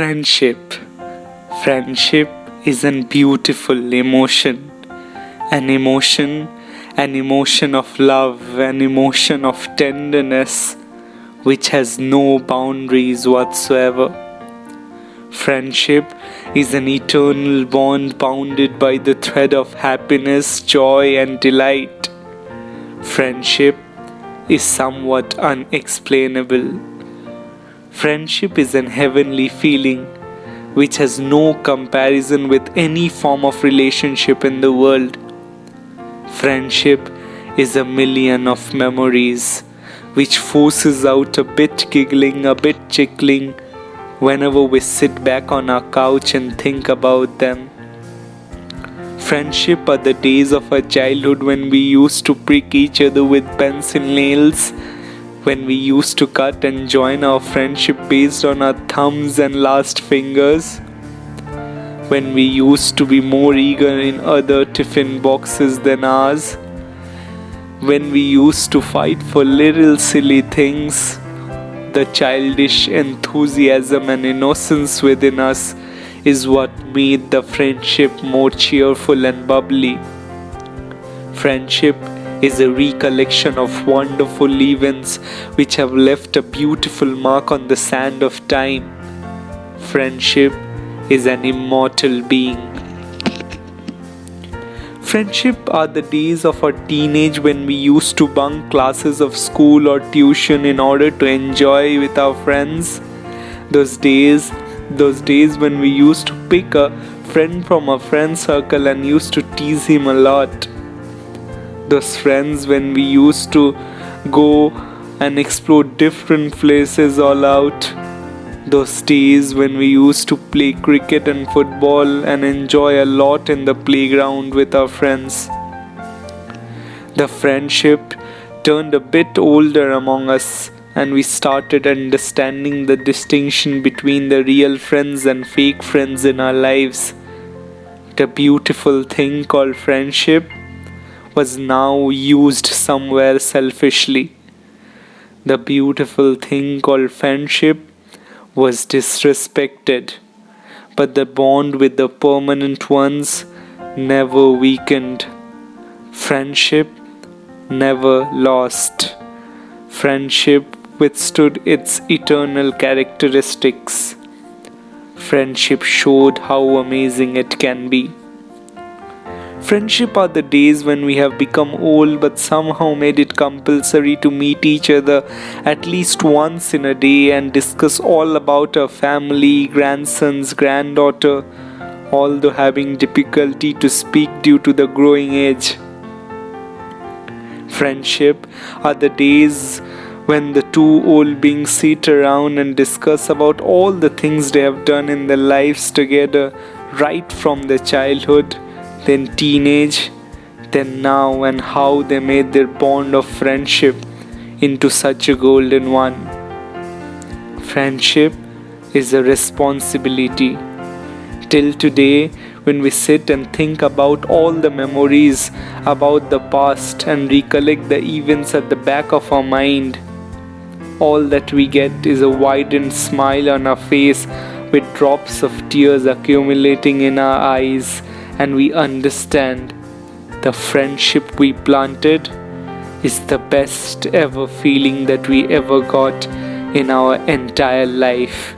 Friendship. Friendship is a beautiful emotion. An emotion, an emotion of love, an emotion of tenderness, which has no boundaries whatsoever. Friendship is an eternal bond bounded by the thread of happiness, joy, and delight. Friendship is somewhat unexplainable. Friendship is an heavenly feeling which has no comparison with any form of relationship in the world. Friendship is a million of memories which forces out a bit giggling, a bit chuckling whenever we sit back on our couch and think about them. Friendship are the days of our childhood when we used to prick each other with pencil nails, when we used to cut and join our friendship based on our thumbs and last fingers, when we used to be more eager in other tiffin boxes than ours, when we used to fight for little silly things. The childish enthusiasm and innocence within us is what made the friendship more cheerful and bubbly. Friendship is a recollection of wonderful events which have left a beautiful mark on the sand of time. Friendship is an immortal being. Friendship are the days of our teenage when we used to bunk classes of school or tuition in order to enjoy with our friends. Those days when we used to pick a friend from our friend circle and used to tease him a lot. Those friends when we used to go and explore different places all out. Those days when we used to play cricket and football and enjoy a lot in the playground with our friends. The friendship turned a bit older among us and we started understanding the distinction between the real friends and fake friends in our lives. The beautiful thing called friendship was now used somewhere selfishly. The beautiful thing called friendship was disrespected, but the bond with the permanent ones never weakened. Friendship never lost. Friendship withstood its eternal characteristics. Friendship showed how amazing it can be. Friendship are the days when we have become old but somehow made it compulsory to meet each other at least once in a day and discuss all about our family, grandsons, granddaughter, although having difficulty to speak due to the growing age. Friendship are the days when the two old beings sit around and discuss about all the things they have done in their lives together, right from their childhood, then teenage, then now, and how they made their bond of friendship into such a golden one. Friendship is a responsibility. Till today, when we sit and think about all the memories about the past and recollect the events at the back of our mind, all that we get is a widened smile on our face with drops of tears accumulating in our eyes, and we understand the friendship we planted is the best ever feeling that we ever got in our entire life.